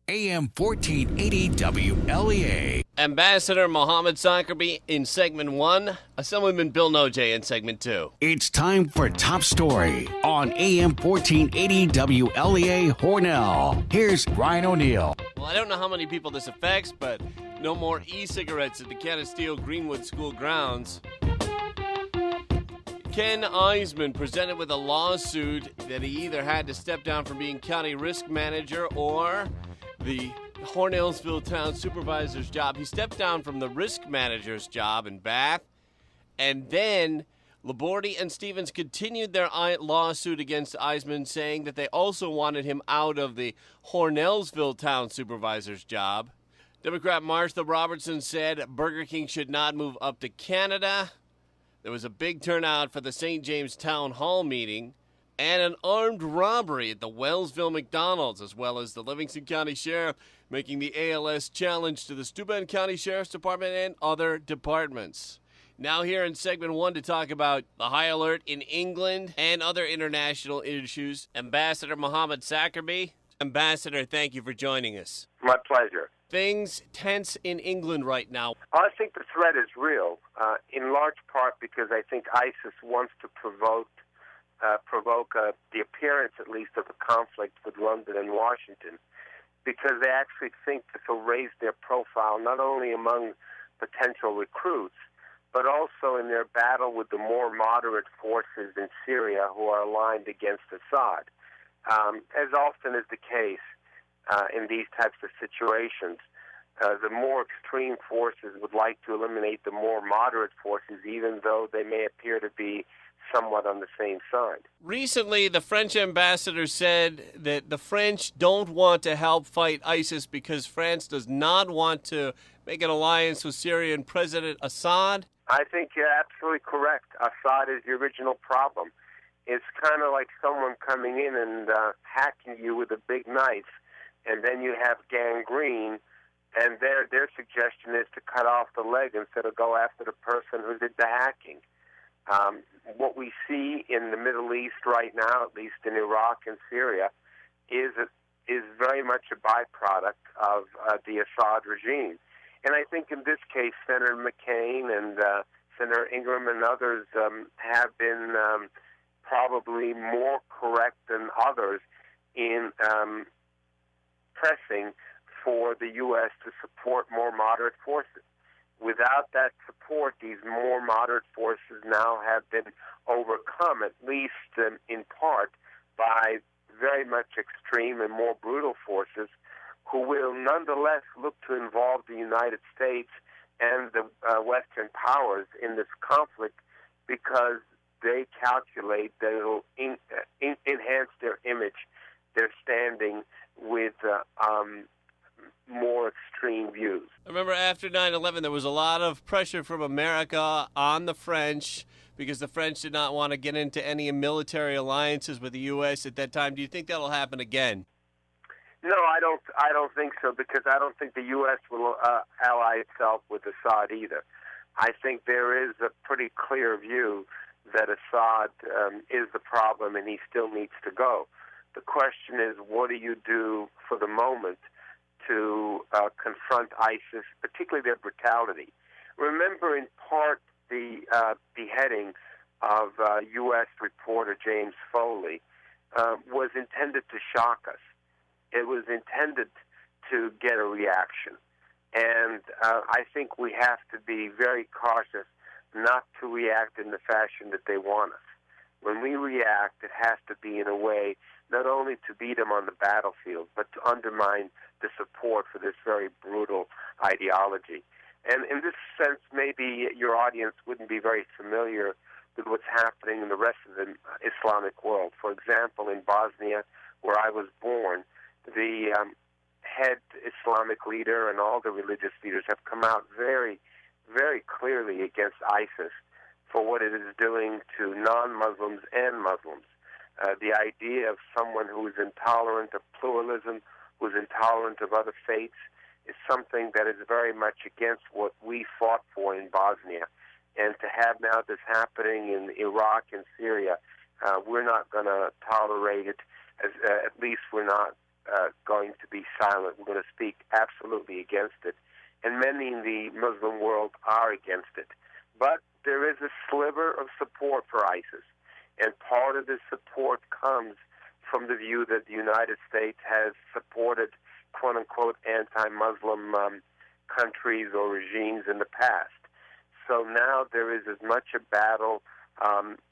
AM 1480 WLEA. Ambassador Muhamed Sacribey in segment 1, Assemblyman Bill Nojay in segment 2. It's time for Top Story on AM 1480 WLEA Hornell. Here's Ryan O'Neill. Well, I don't know how many people this affects, but no more e-cigarettes at the Canasteel Greenwood School grounds. Ken Eisman presented with a lawsuit that he either had to step down from being county risk manager or the Hornellsville town supervisor's job. He stepped down from the risk manager's job in Bath, and then Labordi and Stevens continued their lawsuit against Eisman, saying that they also wanted him out of the Hornellsville town supervisor's job. Democrat Martha Robertson said Burger King should not move up to Canada. There was a big turnout for the St. James Town Hall meeting, and an armed robbery at the Wellsville McDonald's, as well as the Livingston County Sheriff making the ALS challenge to the Steuben County Sheriff's Department and other departments. Now here in segment 1 to talk about the high alert in England and other international issues, Ambassador Muhamed Sacribey. Ambassador, thank you for joining us. My pleasure. Things tense in England right now. I think the threat is real, in large part because I think ISIS wants to provoke the appearance, at least, of a conflict with London and Washington, because they actually think this will raise their profile not only among potential recruits, but also in their battle with the more moderate forces in Syria who are aligned against Assad. As often is the case in these types of situations, the more extreme forces would like to eliminate the more moderate forces, even though they may appear to be somewhat on the same side. Recently, the French ambassador said that the French don't want to help fight ISIS because France does not want to make an alliance with Syrian President Assad. I think you're absolutely correct. Assad is the original problem. It's kind of like someone coming in and hacking you with a big knife, and then you have gangrene, and their suggestion is to cut off the leg instead of go after the person who did the hacking. What we see in the Middle East right now, at least in Iraq and Syria, is very much a byproduct of the Assad regime. And I think in this case, Senator McCain and Senator Ingram and others have been probably more correct than others in pressing for the U.S. to support more moderate forces. Without that support, these more moderate forces now have been overcome, at least in part, by very much extreme and more brutal forces who will nonetheless look to involve the United States and the Western powers in this conflict because they calculate that it will enhance their image, their standing with more extreme views. I remember after 9/11, there was a lot of pressure from America on the French because the French did not want to get into any military alliances with the U.S. at that time. Do you think that'll happen again? No, I don't think so, because I don't think the U.S. will ally itself with Assad either. I think there is a pretty clear view that Assad is the problem and he still needs to go. The question is, what do you do for the moment to confront ISIS, particularly their brutality? Remember, in part, the beheading of U.S. reporter James Foley was intended to shock us. It was intended to get a reaction. And I think we have to be very cautious not to react in the fashion that they want us. When we react, it has to be in a way not only to beat them on the battlefield, but to undermine the support for this very brutal ideology. And in this sense, maybe your audience wouldn't be very familiar with what's happening in the rest of the Islamic world. For example, in Bosnia, where I was born, the head Islamic leader and all the religious leaders have come out very, very clearly against ISIS for what it is doing to non-Muslims and Muslims. The idea of someone who is intolerant of pluralism, who is intolerant of other faiths, is something that is very much against what we fought for in Bosnia. And to have now this happening in Iraq and Syria, we're not going to tolerate it. At least we're not going to be silent. We're going to speak absolutely against it. And many in the Muslim world are against it. But there is a sliver of support for ISIS. And part of this support comes from the view that the United States has supported, quote-unquote, anti-Muslim countries or regimes in the past. So now there is as much a battle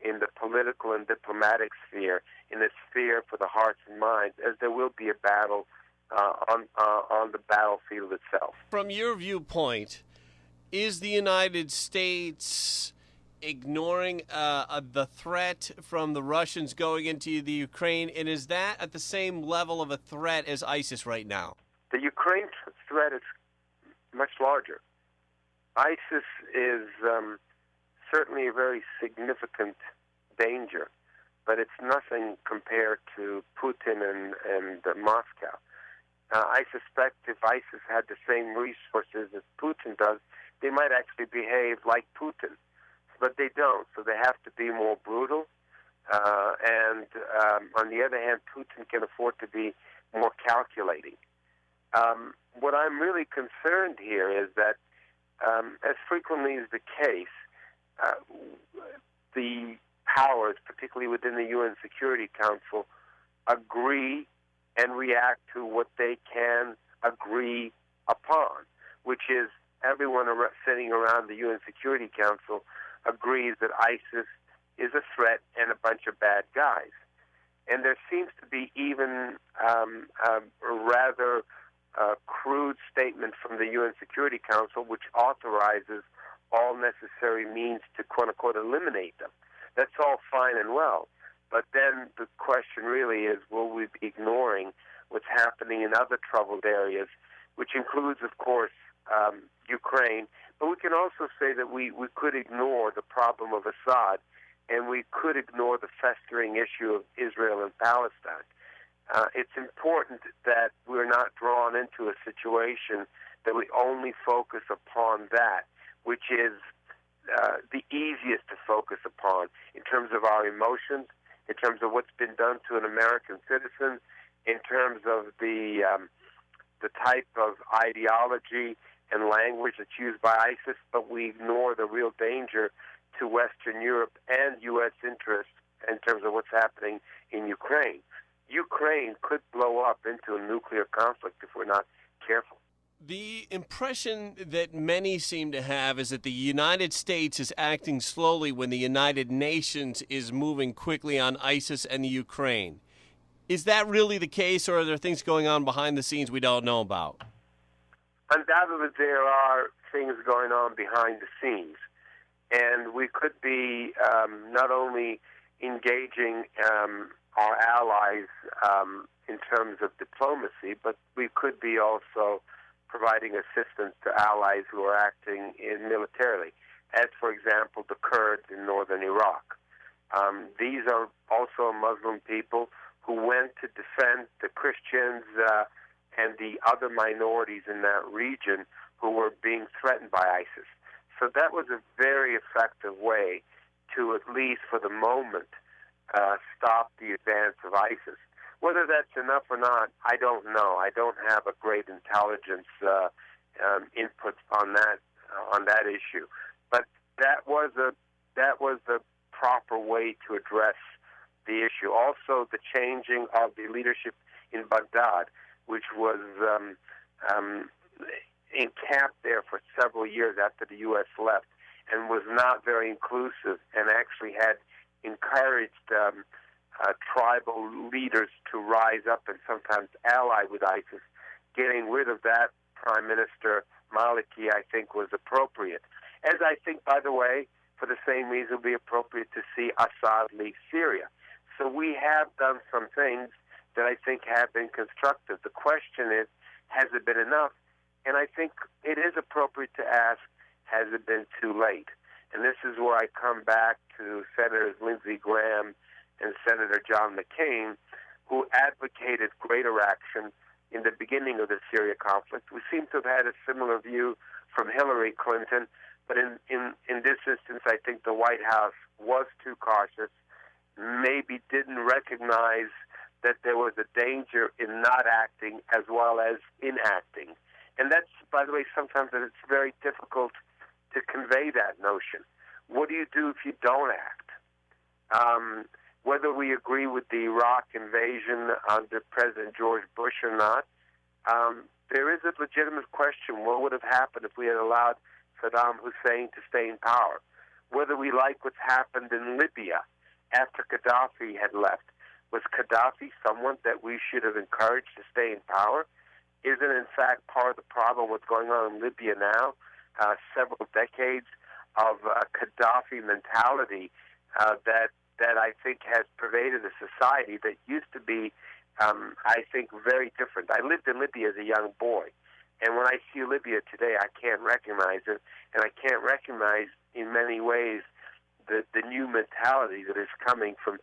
in the political and diplomatic sphere, in the sphere for the hearts and minds, as there will be a battle on the battlefield itself. From your viewpoint, is the United States ignoring the threat from the Russians going into the Ukraine, and is that at the same level of a threat as ISIS right now? The Ukraine threat is much larger. ISIS is certainly a very significant danger, but it's nothing compared to Putin and Moscow. I suspect if ISIS had the same resources as Putin does, they might actually behave like Putin. But they don't, so they have to be more brutal. And on the other hand, Putin can afford to be more calculating. What I'm really concerned here is that, as frequently is the case, the powers, particularly within the UN Security Council, agree and react to what they can agree upon, which is everyone sitting around the UN Security Council agrees that ISIS is a threat and a bunch of bad guys. And there seems to be even a rather crude statement from the UN Security Council which authorizes all necessary means to, quote-unquote, eliminate them. That's all fine and well. But then the question really is, will we be ignoring what's happening in other troubled areas, which includes, of course, Ukraine. But we can also say that we could ignore the problem of Assad, and we could ignore the festering issue of Israel and Palestine. It's important that we're not drawn into a situation that we only focus upon that, which is the easiest to focus upon in terms of our emotions, in terms of what's been done to an American citizen, in terms of the type of ideology and language that's used by ISIS, but we ignore the real danger to Western Europe and U.S. interests in terms of what's happening in Ukraine. Ukraine could blow up into a nuclear conflict if we're not careful. The impression that many seem to have is that the United States is acting slowly when the United Nations is moving quickly on ISIS and the Ukraine. Is that really the case, or are there things going on behind the scenes we don't know about? Undoubtedly, there are things going on behind the scenes. And we could be not only engaging our allies in terms of diplomacy, but we could be also providing assistance to allies who are acting militarily, as, for example, the Kurds in northern Iraq. These are also Muslim people who went to defend the Christians and the other minorities in that region who were being threatened by ISIS. So that was a very effective way to, at least for the moment, stop the advance of ISIS. Whether that's enough or not, I don't know. I don't have a great intelligence input on that issue. But that was the proper way to address the issue. Also, the changing of the leadership in Baghdad, which was encamped there for several years after the U.S. left, and was not very inclusive, and actually had encouraged tribal leaders to rise up and sometimes ally with ISIS. Getting rid of that Prime Minister Maliki, I think, was appropriate. As I think, by the way, for the same reason, it would be appropriate to see Assad leave Syria. So we have done some things that I think have been constructive. The question is, has it been enough? And I think it is appropriate to ask, has it been too late? And this is where I come back to Senators Lindsey Graham and Senator John McCain, who advocated greater action in the beginning of the Syria conflict. We seem to have had a similar view from Hillary Clinton, but in this instance, I think the White House was too cautious, maybe didn't recognize that there was a danger in not acting as well as inacting. And that's, by the way, sometimes it's very difficult to convey that notion. What do you do if you don't act? Whether we agree with the Iraq invasion under President George Bush or not, there is a legitimate question: what would have happened if we had allowed Saddam Hussein to stay in power? Whether we like what's happened in Libya after Gaddafi had left, was Gaddafi someone that we should have encouraged to stay in power? Isn't, in fact, part of the problem what's going on in Libya now? Several decades of Gaddafi mentality that I think has pervaded a society that used to be, I think, very different. I lived in Libya as a young boy, and when I see Libya today, I can't recognize it, and I can't recognize in many ways the new mentality that is coming from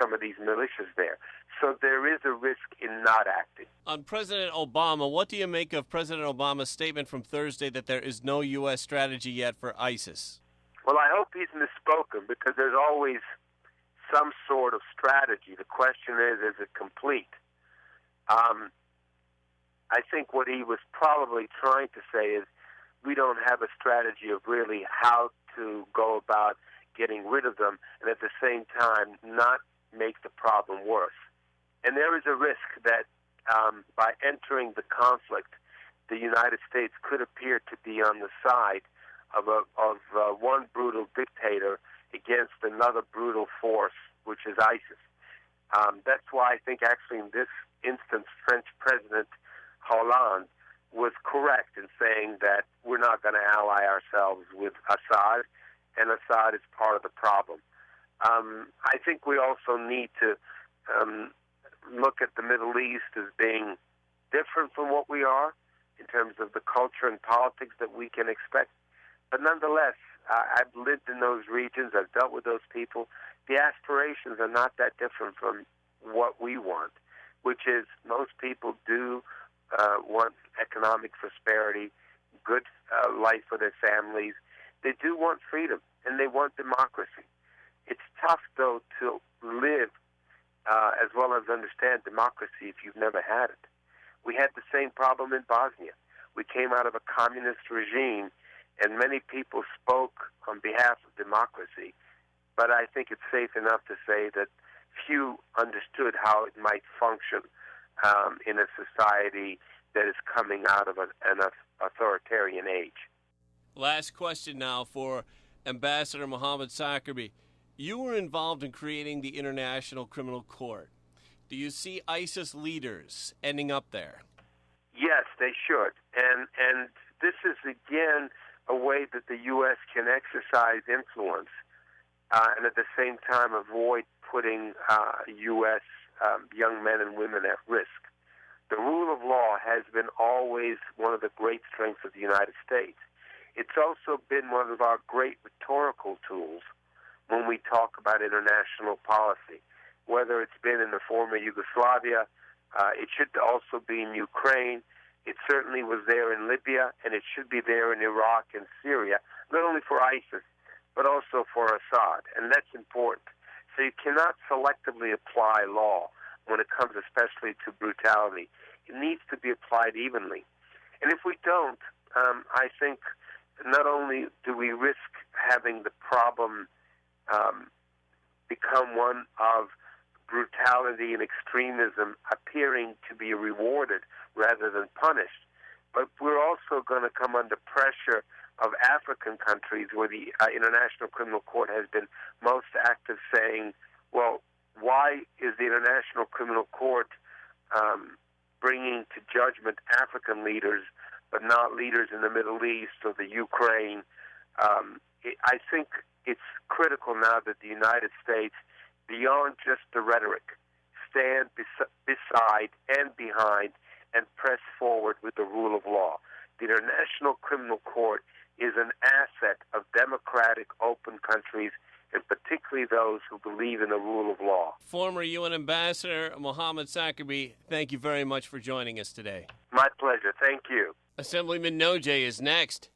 some of these militias there. So there is a risk in not acting. On President Obama, what do you make of President Obama's statement from Thursday that there is no U.S. strategy yet for ISIS? Well, I hope he's misspoken, because there's always some sort of strategy. The question is it complete? I think what he was probably trying to say is we don't have a strategy of really how to go about getting rid of them, and at the same time not make the problem worse. And there is a risk that by entering the conflict, the United States could appear to be on the side of one brutal dictator against another brutal force, which is ISIS. That's why I think actually in this instance, French President Hollande was correct in saying that we're not going to ally ourselves with Assad, and Assad is part of the problem. I think we also need to look at the Middle East as being different from what we are in terms of the culture and politics that we can expect. But nonetheless, I've lived in those regions. I've dealt with those people. The aspirations are not that different from what we want, which is most people do want economic prosperity, good life for their families. They do want freedom, and they want democracy. It's tough, though, to live as well as understand democracy if you've never had it. We had the same problem in Bosnia. We came out of a communist regime, and many people spoke on behalf of democracy. But I think it's safe enough to say that few understood how it might function in a society that is coming out of an authoritarian age. Last question now for Ambassador Muhammad Sacribey. You were involved in creating the International Criminal Court. Do you see ISIS leaders ending up there? Yes, they should. And this is, again, a way that the U.S. can exercise influence and at the same time avoid putting U.S. Young men and women at risk. The rule of law has been always one of the great strengths of the United States. It's also been one of our great rhetorical tools when we talk about international policy, whether it's been in the former Yugoslavia, it should also be in Ukraine. It certainly was there in Libya, and it should be there in Iraq and Syria, not only for ISIS, but also for Assad, and that's important. So you cannot selectively apply law when it comes especially to brutality. It needs to be applied evenly. And if we don't, I think not only do we risk having the problem become one of brutality and extremism appearing to be rewarded rather than punished, but we're also going to come under pressure of African countries where the International Criminal Court has been most active, saying, well, why is the International Criminal Court bringing to judgment African leaders but not leaders in the Middle East or the Ukraine? I think it's critical now that the United States, beyond just the rhetoric, stand beside and behind and press forward with the rule of law. The International Criminal Court is an asset of democratic, open countries, and particularly those who believe in the rule of law. Former UN Ambassador Muhammad Sacribey, thank you very much for joining us today. My pleasure. Thank you. Assemblyman Nojay is next.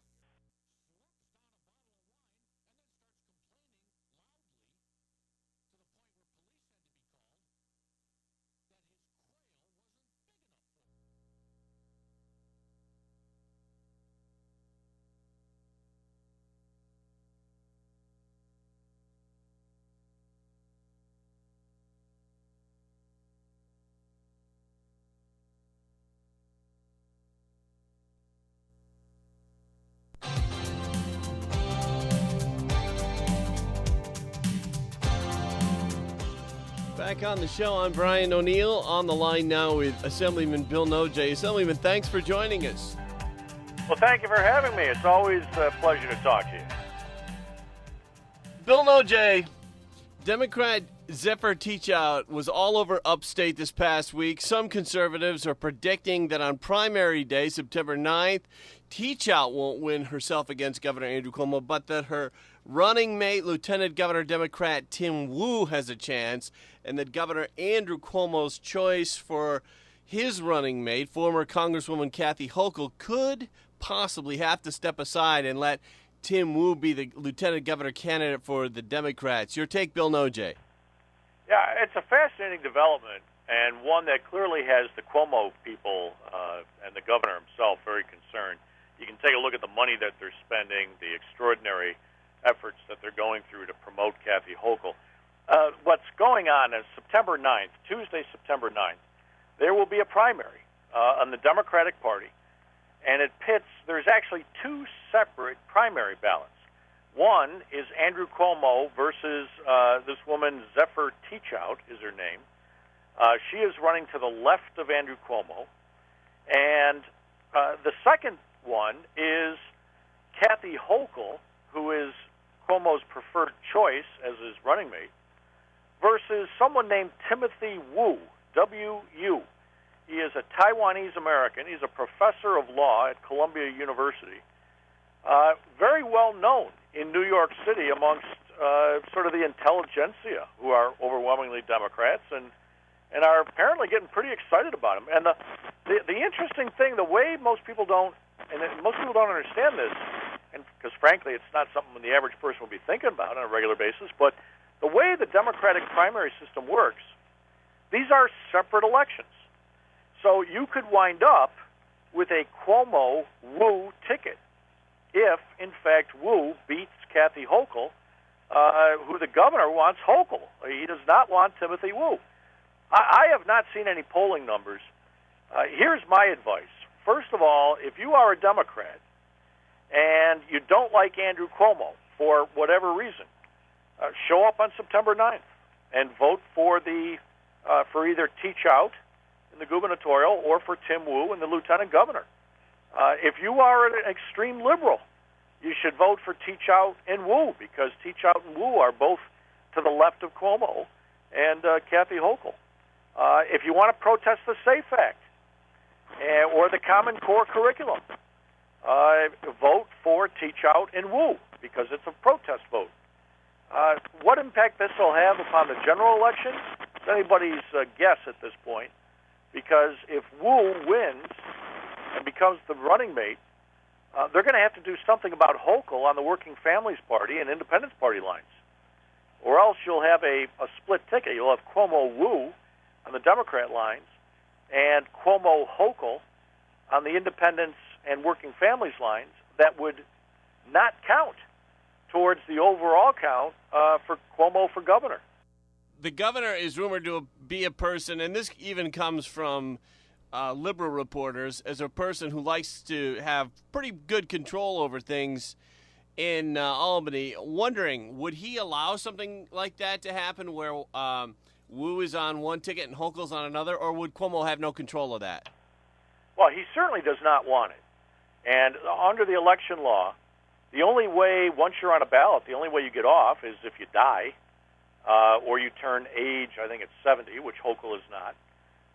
Back on the show, I'm Brian O'Neill. On the line now with Assemblyman Bill Nojay. Assemblyman, thanks for joining us. Well, thank you for having me. It's always a pleasure to talk to you. Bill Nojay, Democrat Zephyr Teachout was all over upstate this past week. Some conservatives are predicting that on primary day, September 9th, Teachout won't win herself against Governor Andrew Cuomo, but that her running mate, Lieutenant Governor Democrat Tim Wu, has a chance, and that Governor Andrew Cuomo's choice for his running mate, former Congresswoman Kathy Hochul, could possibly have to step aside and let Tim Wu be the lieutenant governor candidate for the Democrats. Your take, Bill Nojay. Yeah, it's a fascinating development, and one that clearly has the Cuomo people and the governor himself very concerned. You can take a look at the money that they're spending, the extraordinary efforts that they're going through to promote Kathy Hochul. What's going on is September 9th, Tuesday, September 9th, there will be a primary on the Democratic Party, and it pits, there's actually two separate primary ballots. One is Andrew Cuomo versus this woman, Zephyr Teachout is her name. She is running to the left of Andrew Cuomo. And the second one is Kathy Hochul, who is Cuomo's preferred choice as his running mate, versus someone named Timothy Wu, W-U. He is a Taiwanese American. He's a professor of law at Columbia University. Very well known in New York City amongst sort of the intelligentsia, who are overwhelmingly Democrats and are apparently getting pretty excited about him. And the interesting thing, the way most people don't understand this, and because frankly it's not something the average person will be thinking about on a regular basis, but the way the Democratic primary system works, these are separate elections. So you could wind up with a Cuomo-Wu ticket if, in fact, Wu beats Kathy Hochul, who the governor wants Hochul. He does not want Timothy Wu. I have not seen any polling numbers. Here's my advice. First of all, if you are a Democrat and you don't like Andrew Cuomo for whatever reason, show up on September 9th and vote for either Teachout in the gubernatorial or for Tim Wu in the lieutenant governor. If you are an extreme liberal, you should vote for Teachout and Wu, because Teachout and Wu are both to the left of Cuomo and Kathy Hochul. If you want to protest the SAFE Act or the Common Core curriculum, vote for Teachout and Wu, because it's a protest vote. What impact this will have upon the general election is anybody's guess at this point, because if Wu wins and becomes the running mate, they're going to have to do something about Hochul on the Working Families Party and Independence Party lines, or else you'll have a split ticket. You'll have Cuomo-Wu on the Democrat lines and Cuomo-Hochul on the Independence and Working Families lines that would not count towards the overall count for Cuomo for governor. The governor is rumored to be a person, and this even comes from liberal reporters, as a person who likes to have pretty good control over things in Albany. Wondering, would he allow something like that to happen where Wu is on one ticket and Hochul's on another, or would Cuomo have no control of that? Well, he certainly does not want it. And under the election law, the only way, once you're on a ballot, the only way you get off is if you die, or you turn age, I think it's 70, which Hochul is not,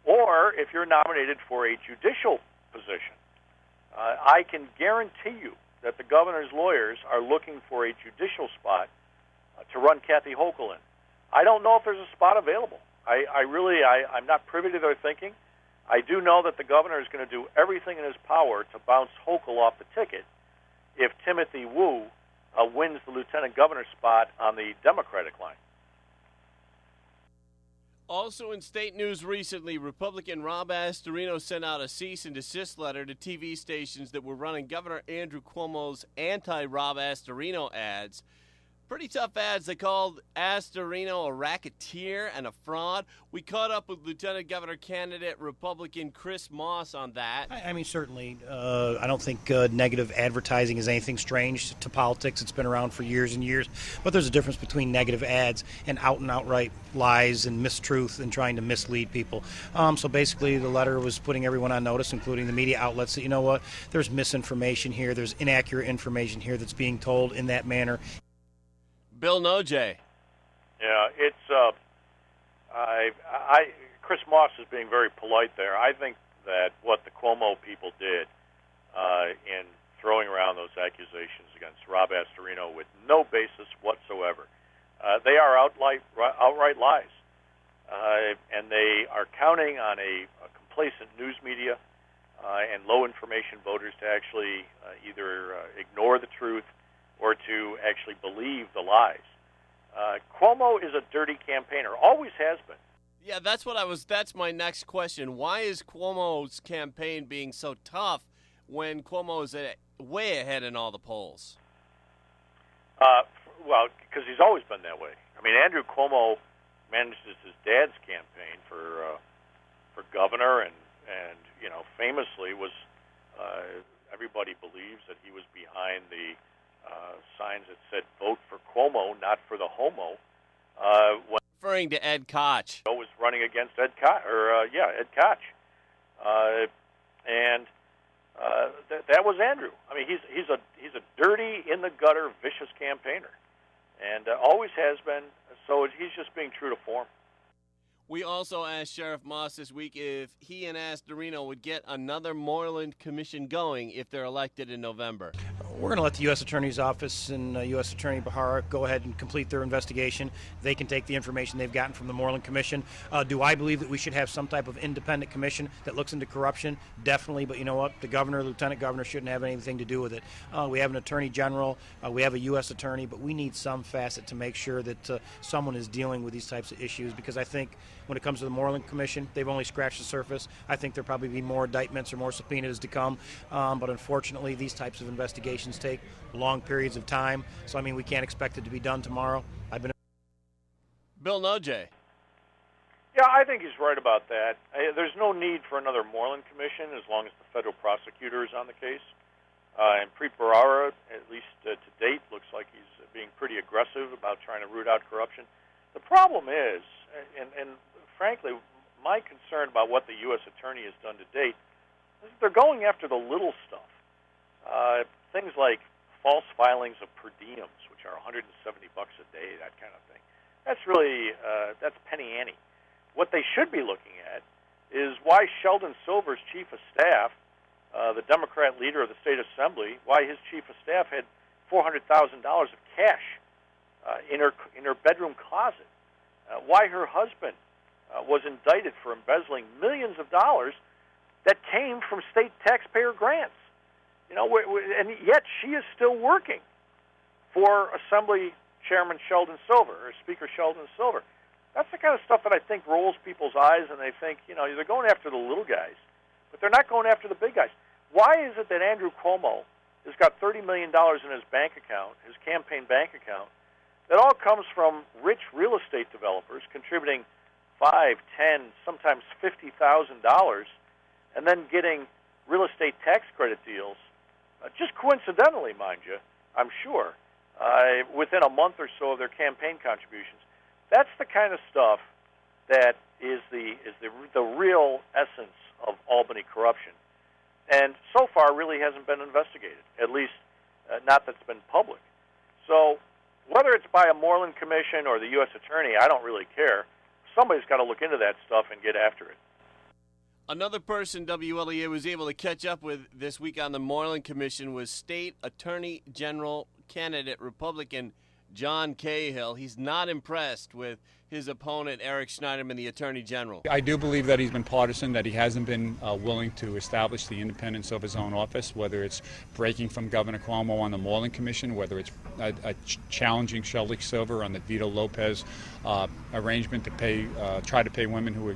or if you're nominated for a judicial position. I can guarantee you that the governor's lawyers are looking for a judicial spot to run Kathy Hochul in. I don't know if there's a spot available. I'm not privy to their thinking. I do know that the governor is going to do everything in his power to bounce Hochul off the ticket if Timothy Wu wins the lieutenant governor spot on the Democratic line. Also in state news recently, Republican Rob Astorino sent out a cease and desist letter to TV stations that were running Governor Andrew Cuomo's anti-Rob Astorino ads. Pretty tough ads. They called Astorino a racketeer and a fraud. We caught up with Lieutenant Governor candidate Republican Chris Moss on that. I mean, certainly. I don't think negative advertising is anything strange to politics. It's been around for years and years. But there's a difference between negative ads and out and outright lies and mistruth and trying to mislead people. So basically, the letter was putting everyone on notice, including the media outlets, that, you know what, there's misinformation here. There's inaccurate information here that's being told in that manner. Bill Nojay. Yeah, it's Chris Moss is being very polite there. I think that what the Cuomo people did in throwing around those accusations against Rob Astorino with no basis whatsoever, they are outright lies, and they are counting on a complacent news media and low information voters to actually either ignore the truth or to actually believe the lies. Cuomo is a dirty campaigner, always has been. Yeah, that's my next question. Why is Cuomo's campaign being so tough when Cuomo is way ahead in all the polls? Well, because he's always been that way. I mean, Andrew Cuomo manages his dad's campaign for governor, and famously was everybody believes that he was behind the signs that said "Vote for Cuomo, not for the homo." When referring to Ed Koch, was running against Ed Koch, Ed Koch, and that was Andrew. I mean, he's a dirty, in the gutter, vicious campaigner, and always has been. So he's just being true to form. We also asked Sheriff Moss this week if he and Astorino would get another Moreland Commission going if they're elected in November. We're going to let the U.S. Attorney's Office and U.S. Attorney Bahara go ahead and complete their investigation. They can take the information they've gotten from the Moreland Commission. Do I believe that we should have some type of independent commission that looks into corruption? Definitely, but you know what? The governor, lieutenant governor shouldn't have anything to do with it. We have an attorney general, we have a U.S. attorney, but we need some facet to make sure that someone is dealing with these types of issues, because I think when it comes to the Moreland Commission, they've only scratched the surface. I think there'll probably be more indictments or more subpoenas to come, but unfortunately these types of investigations take long periods of time, so I mean we can't expect it to be done tomorrow. Bill Nojay. Yeah, I think he's right about that. There's no need for another Moreland Commission as long as the federal prosecutor is on the case. And Preet Bharara, at least to date, looks like he's being pretty aggressive about trying to root out corruption. The problem is, and frankly, my concern about what the U.S. Attorney has done to date is that they're going after the little stuff. Things like false filings of per diems, which are $170 a day, that kind of thing. That's really, that's penny ante. What they should be looking at is why Sheldon Silver's chief of staff, the Democrat leader of the state assembly, why his chief of staff had $400,000 of cash in her bedroom closet. Why her husband was indicted for embezzling millions of dollars that came from state taxpayer grants. And yet she is still working for Assembly Chairman Sheldon Silver, or Speaker Sheldon Silver. That's the kind of stuff that I think rolls people's eyes, and they think, they're going after the little guys, but they're not going after the big guys. Why is it that Andrew Cuomo has got $30 million in his bank account, his campaign bank account, that all comes from rich real estate developers contributing $5, $10, sometimes $50,000, and then getting real estate tax credit deals, just coincidentally, mind you, I'm sure, within a month or so of their campaign contributions? That's the kind of stuff that is the real essence of Albany corruption, and so far really hasn't been investigated, at least not that's been public. So whether it's by a Moreland Commission or the U.S. Attorney, I don't really care. Somebody's got to look into that stuff and get after it. Another person WLEA was able to catch up with this week on the Moreland Commission was State Attorney General candidate Republican John Cahill. He's not impressed with his opponent, Eric Schneiderman, the Attorney General? I do believe that he's been partisan, that he hasn't been willing to establish the independence of his own office, whether it's breaking from Governor Cuomo on the Moreland Commission, whether it's challenging Shelley Silver on the Vito Lopez arrangement to try to pay women who were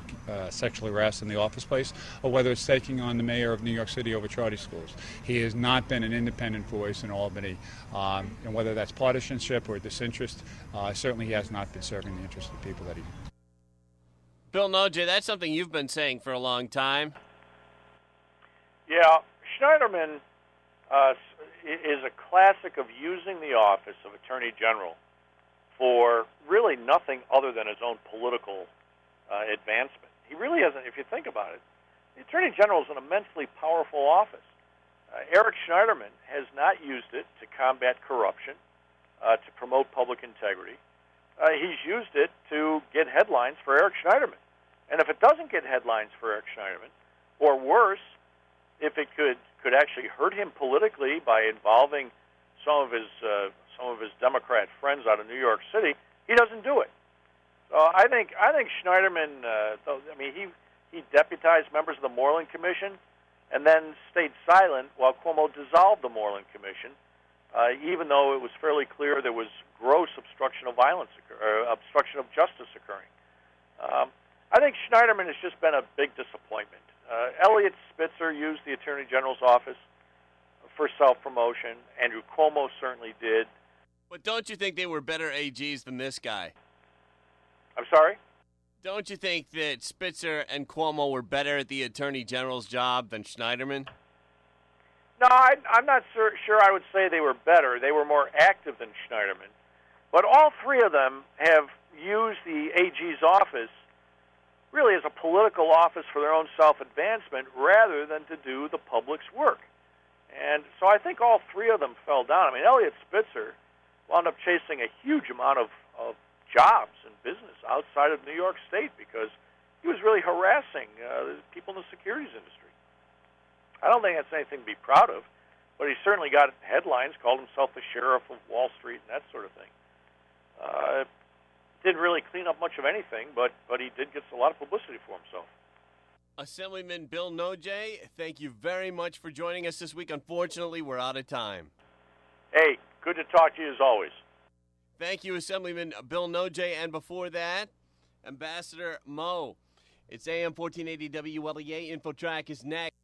sexually harassed in the office place, or whether it's taking on the mayor of New York City over charter schools. He has not been an independent voice in Albany, and whether that's partisanship or disinterest, certainly he has not been serving the interests of the people that he. Bill Nojay, that's something you've been saying for a long time. Yeah, Schneiderman is a classic of using the office of Attorney General for really nothing other than his own political advancement. He really hasn't, if you think about it, the Attorney General is an immensely powerful office. Eric Schneiderman has not used it to combat corruption, to promote public integrity. He's used it to get headlines for Eric Schneiderman. And if it doesn't get headlines for Eric Schneiderman, or worse, if it could actually hurt him politically by involving some of his Democrat friends out of New York City, he doesn't do it. So I think Schneiderman, he deputized members of the Moreland Commission and then stayed silent while Cuomo dissolved the Moreland Commission, even though it was fairly clear there was gross obstruction of obstruction of justice occurring. I think Schneiderman has just been a big disappointment. Elliot Spitzer used the Attorney General's office for self-promotion. Andrew Cuomo certainly did. But don't you think they were better AGs than this guy? I'm sorry? Don't you think that Spitzer and Cuomo were better at the Attorney General's job than Schneiderman? No, I'm not sure I would say they were better. They were more active than Schneiderman. But all three of them have used the AG's office really as a political office for their own self-advancement rather than to do the public's work. And so I think all three of them fell down. I mean, Elliot Spitzer wound up chasing a huge amount of jobs and business outside of New York State because he was really harassing people in the securities industry. I don't think that's anything to be proud of, but he certainly got headlines, called himself the sheriff of Wall Street and that sort of thing. Didn't really clean up much of anything, but he did get a lot of publicity for himself. Assemblyman Bill Nojay, thank you very much for joining us this week. Unfortunately, we're out of time. Hey, good to talk to you as always. Thank you, Assemblyman Bill Nojay. And before that, Ambassador Mo. It's AM 1480 WLEA. InfoTrack is next.